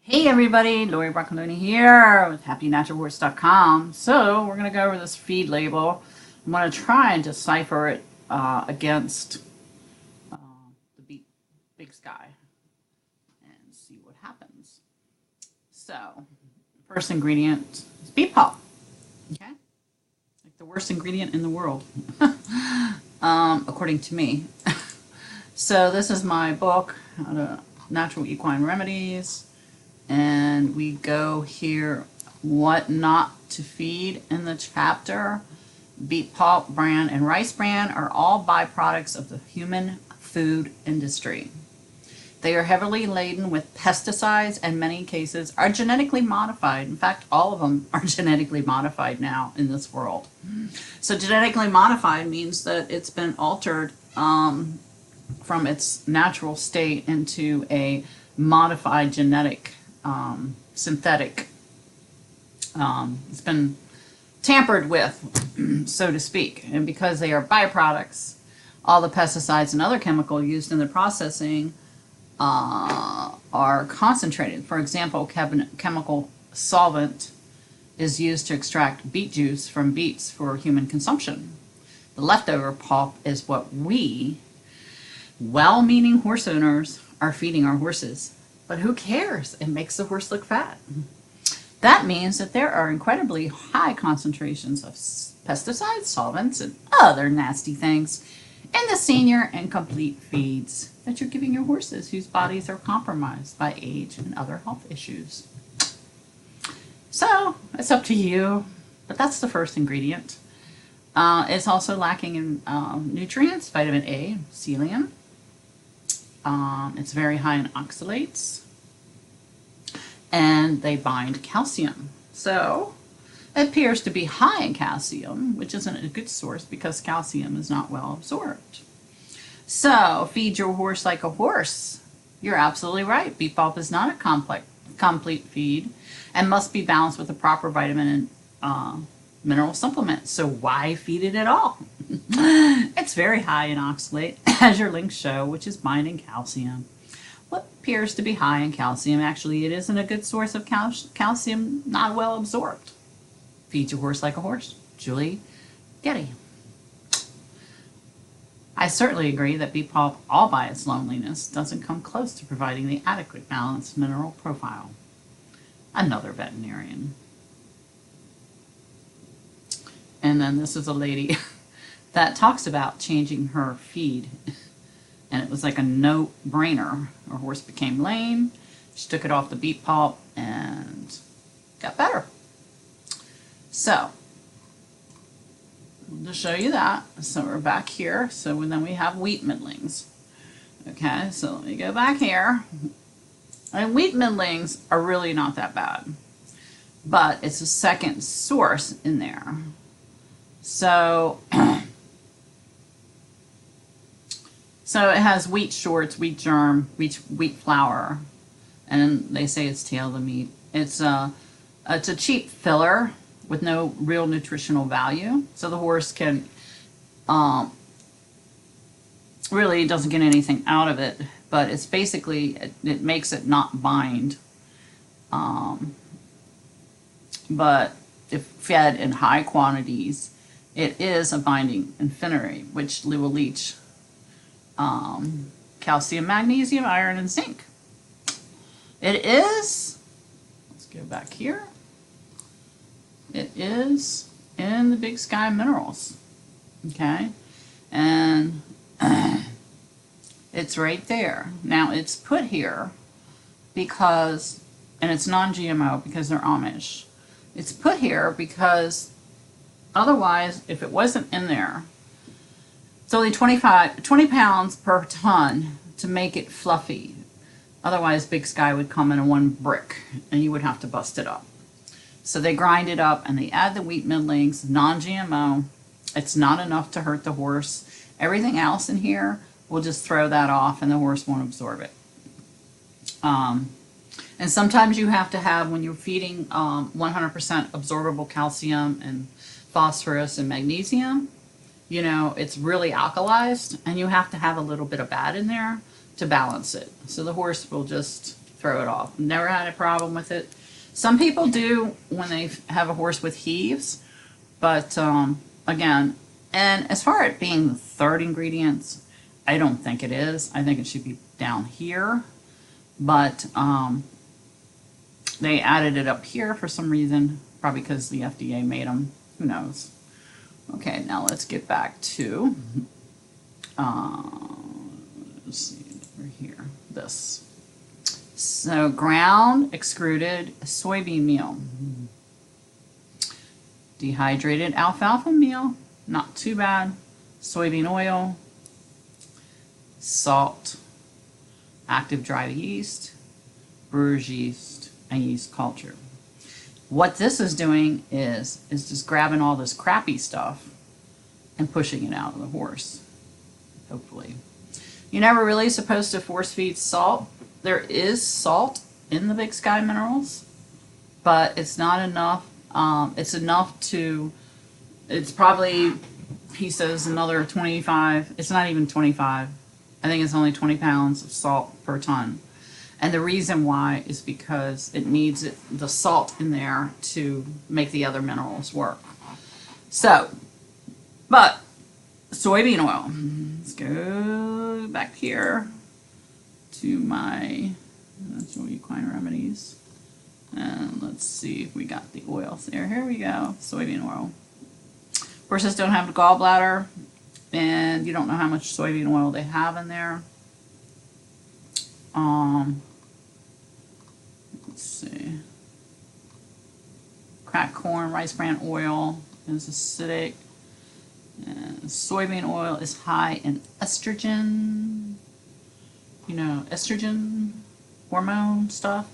Hey everybody, Lori Broccoloni here with HappyNaturalHorse.com. So we're going to go over this feed label. I'm going to try and decipher it against uh, the Big Sky and see what happens. So, first ingredient is beet pulp. Okay, like the worst ingredient in the world, according to me. So this is my book, Natural Equine Remedies. And we go here, what not to feed in the chapter. Beet pulp, bran, and rice bran are all byproducts of the human food industry. They are heavily laden with pesticides and in many cases are genetically modified. In fact, all of them are genetically modified now in this world. So genetically modified means that it's been altered from its natural state into a modified genetic synthetic. It's been tampered with, so to speak. And because they are byproducts, all the pesticides and other chemicals used in the processing are concentrated. For example, chemical solvent is used to extract beet juice from beets for human consumption. The leftover pulp is what we, well-meaning horse owners, are feeding our horses. But who cares? It makes the horse look fat. That means that there are incredibly high concentrations of pesticides, solvents, and other nasty things in the senior and complete feeds that you're giving your horses whose bodies are compromised by age and other health issues. So it's up to you, but that's the first ingredient. It's also lacking in nutrients, vitamin A, selenium. It's very high in oxalates, and they bind calcium. So it appears to be high in calcium, which isn't a good source because calcium is not well absorbed. So feed your horse like a horse. You're absolutely right. Beet pulp is not a complete feed and must be balanced with the proper vitamin and mineral supplements. So why feed it at all? It's very high in oxalate, as your links show, which is binding calcium. What appears to be high in calcium, actually, it isn't a good source of calcium, not well absorbed. Feed your horse like a horse. Julie Getty. I certainly agree that beet pulp, all by its loneliness, doesn't come close to providing the adequate balanced mineral profile. Another veterinarian. And then this is a lady that talks about changing her feed. And it was like a no-brainer. Her horse became lame. She took it off the beet pulp and got better. So, I'll just show you that. So we're back here. So then we have wheat middlings. Okay, so let me go back here. And wheat middlings are really not that bad. But it's a second source in there. So, so it has wheat shorts, wheat germ, wheat flour, and they say it's tail of the meat. It's a cheap filler with no real nutritional value. So the horse can really doesn't get anything out of it, but it's basically it makes it not bind. But if fed in high quantities, it is a binding infinity, which will leach calcium, magnesium, iron, and zinc. It is, let's go back here, it is in the Big Sky Minerals, okay, and it's right there. Now it's put here because, and it's non-GMO because they're Amish. It's put here because otherwise, if it wasn't in there, it's only 20 pounds per ton to make it fluffy. Otherwise, Big Sky would come in one brick and you would have to bust it up. So they grind it up and they add the wheat middlings, non-GMO. It's not enough to hurt the horse. Everything else in here will just throw that off and the horse won't absorb it. And sometimes you have to have, when you're feeding 100% absorbable calcium and phosphorus and magnesium, you know, it's really alkalized and you have to have a little bit of bad in there to balance it. So the horse will just throw it off. Never had a problem with it. Some people do when they have a horse with heaves, but again, and as far as being the third ingredients, I don't think it is. I think it should be down here, but they added it up here for some reason, probably because the FDA made them. Who knows? Okay, now let's get back to, let's see, over here, this. So ground extruded soybean meal, dehydrated alfalfa meal, not too bad, soybean oil, salt, active dry yeast, brewer's yeast, and yeast culture. What this is doing is just grabbing all this crappy stuff and pushing it out of the horse, hopefully. You're never really supposed to force feed salt. There is salt in the Big Sky Minerals, but it's not enough. It's enough to, it's probably, he says, another 25. It's not even 25. I think it's only 20 pounds of salt per ton. And the reason why is because it needs the salt in there to make the other minerals work. So, but soybean oil. Let's go back here to my Natural Equine Remedies. And let's see if we got the oils there. Here we go, soybean oil. Horses don't have a gallbladder, and you don't know how much soybean oil they have in there. Let's see. Cracked corn, rice bran oil is acidic. And soybean oil is high in estrogen. You know, estrogen hormone stuff.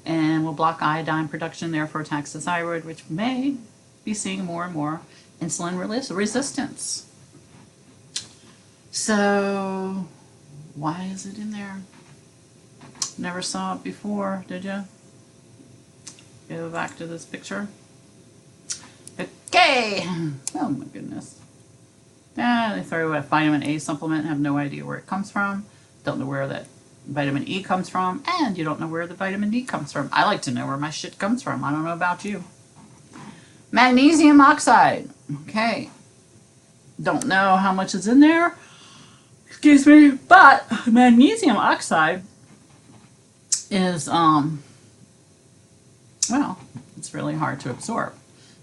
And will block iodine production, therefore attacks the thyroid, which may be seeing more and more insulin resistance. So, why is it in there? Never saw it before, did you? Go back to this picture. Okay. Oh my goodness. They throw a vitamin A supplement, have no idea where it comes from. Don't know where that vitamin E comes from, and you don't know where the vitamin D comes from. I like to know where my shit comes from. I don't know about you. Magnesium oxide. Okay. Don't know how much is in there. Excuse me, but magnesium oxide is, well, it's really hard to absorb.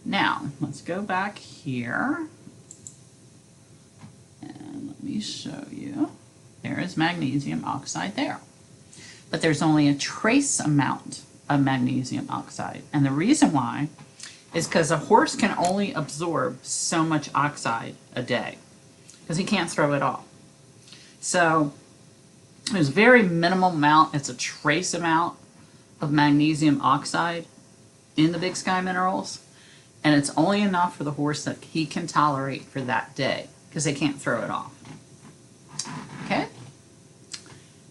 Now, let's go back here, and let me show you. There is magnesium oxide there. But there's only a trace amount of magnesium oxide. And the reason why is because a horse can only absorb so much oxide a day, because he can't throw it off. So there's very minimal amount, it's a trace amount of magnesium oxide in the Big Sky Minerals, and it's only enough for the horse that he can tolerate for that day, because they can't throw it off. Okay?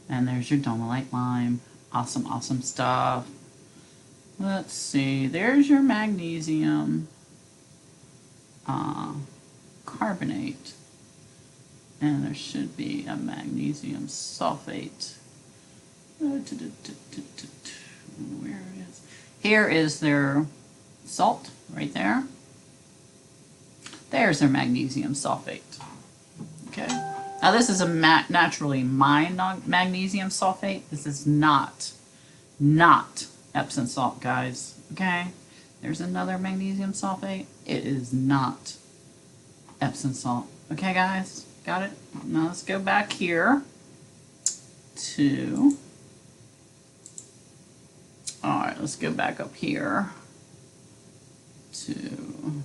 And there's your Domalite lime. Awesome, awesome stuff. Let's see, there's your magnesium carbonate. And there should be a magnesium sulfate. Where it is. Here is their salt right there. There's their magnesium sulfate. Okay. Now this is a naturally mined magnesium sulfate. This is not Epsom salt, guys. Okay. There's another magnesium sulfate. It is not Epsom salt. Okay, guys. Got it? Now let's go back here to, alright, let's go back up here to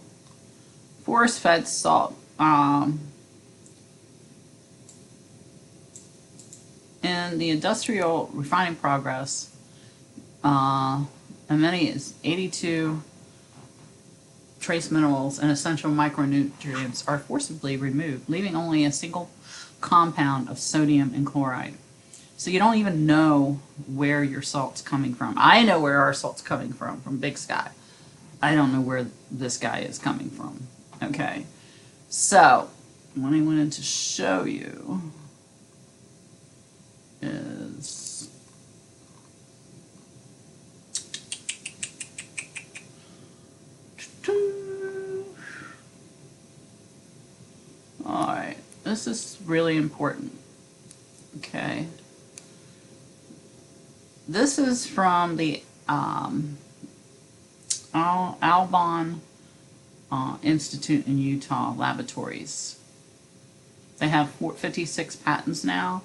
force-fed salt. In the industrial refining progress, many is 82 trace minerals and essential micronutrients are forcibly removed, leaving only a single compound of sodium and chloride. So you don't even know where your salt's coming from. I know where our salt's coming from Big Sky. I don't know where this guy is coming from. Okay, so what I wanted to show you is this is really important. Okay. This is from the Albon Institute in Utah Laboratories. They have 56 patents now,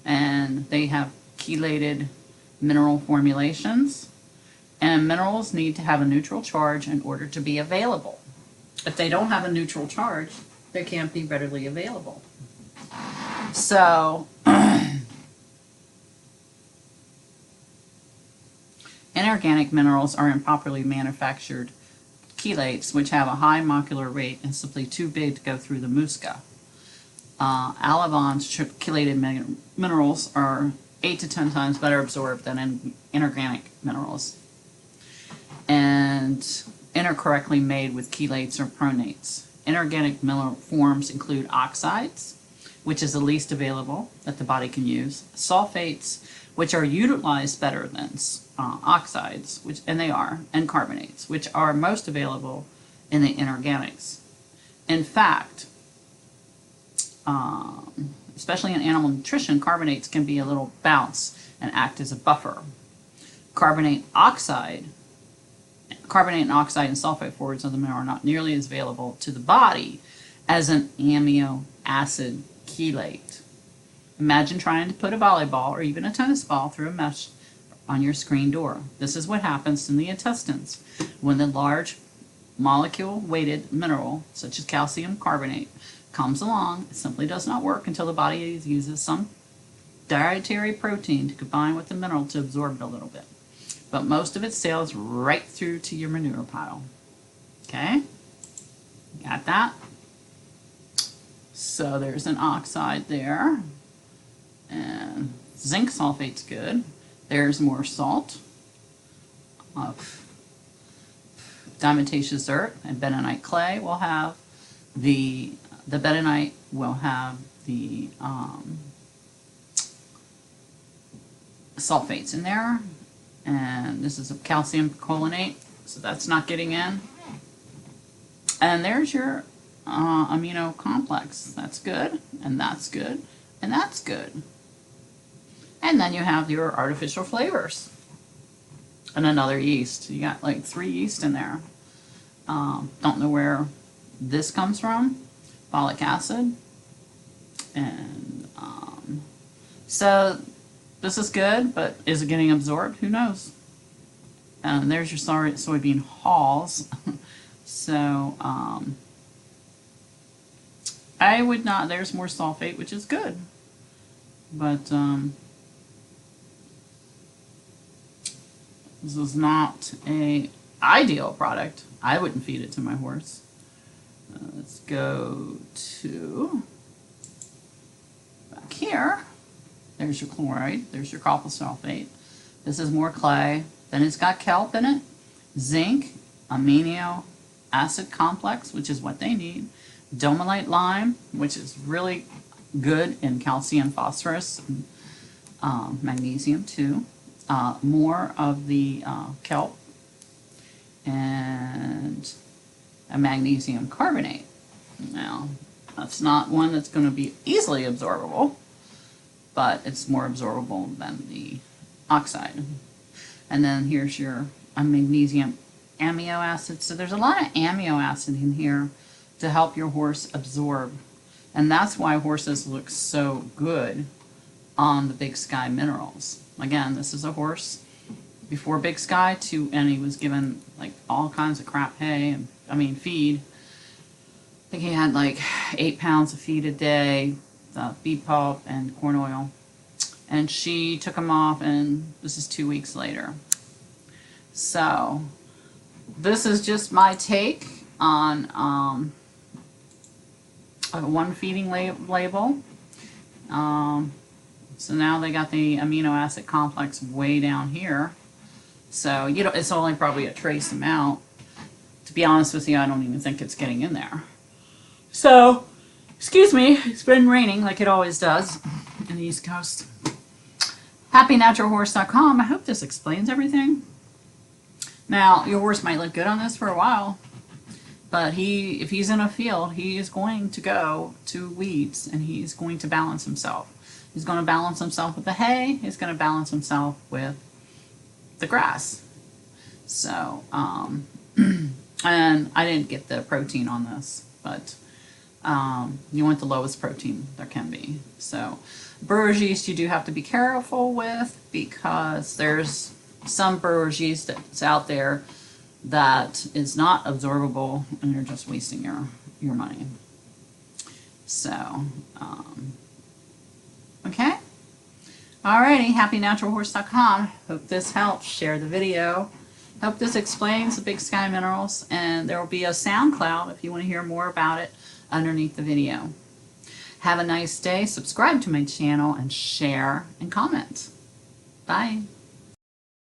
and they have chelated mineral formulations. And minerals need to have a neutral charge in order to be available. If they don't have a neutral charge, they can't be readily available. So, inorganic minerals are improperly manufactured chelates, which have a high molecular weight and simply too big to go through the musca. Alabon's chelated minerals are 8 to 10 times better absorbed than inorganic minerals, and incorrectly made with chelates or pronates. Inorganic mineral forms include oxides, which is the least available that the body can use, sulfates, which are utilized better than oxides, and they are, and carbonates, which are most available in the inorganics. In fact, especially in animal nutrition, carbonates can be a little bounce and act as a buffer. Carbonate and oxide and sulfate forwards of the mineral are not nearly as available to the body as an amino acid chelate. Imagine trying to put a volleyball or even a tennis ball through a mesh on your screen door. This is what happens in the intestines when the large molecule-weighted mineral, such as calcium carbonate, comes along. It simply does not work until the body uses some dietary protein to combine with the mineral to absorb it a little bit. But most of it sails right through to your manure pile. Okay? Got that? So there's an oxide there. And zinc sulfate's good. There's more salt. Diatomaceous dirt and bentonite clay will have the bentonite will have the sulfates in there, and this is a calcium perchlorate, so that's not getting in. And there's your amino complex. That's good, and that's good, and that's good. And then you have your artificial flavors and another yeast. You got like 3 yeast in there. Don't know where this comes from. Folic acid. And so this is good, but is it getting absorbed? Who knows? And there's your soybean hulls. So I would not, there's more sulfate, which is good. But this is not a ideal product. I wouldn't feed it to my horse. Let's go to back here. There's your chloride. There's your copper sulfate. This is more clay. Then it's got kelp in it, zinc, amino acid complex, which is what they need, domalite lime, which is really good in calcium, phosphorus, and magnesium too. More of the kelp and a magnesium carbonate. Now, that's not one that's going to be easily absorbable, but it's more absorbable than the oxide. And then here's your magnesium amino acid. So there's a lot of amino acid in here to help your horse absorb. And that's why horses look so good on the Big Sky minerals. Again, this is a horse before Big Sky and he was given like all kinds of crap hay and feed. I think he had like 8 pounds of feed a day, beet pulp and corn oil. And she took him off, and this is 2 weeks later. So this is just my take on one feeding label. So now they got the amino acid complex way down here. So it's only probably a trace amount. To be honest with you, I don't even think it's getting in there. So, excuse me, it's been raining like it always does in the East Coast. HappyNaturalHorse.com. I hope this explains everything. Now, your horse might look good on this for a while. But if he's in a field, he is going to go to weeds and he's going to balance himself. He's going to balance himself with the hay. He's going to balance himself with the grass. So, and I didn't get the protein on this, but you want the lowest protein there can be. So, brewer's yeast you do have to be careful with, because there's some brewer's yeast that's out there that is not absorbable, and you're just wasting your money. So, okay. Alrighty, happynaturalhorse.com. Hope this helps. Share the video. Hope this explains the Big Sky Minerals, and there will be a SoundCloud if you want to hear more about it underneath the video. Have a nice day. Subscribe to my channel and share and comment. Bye.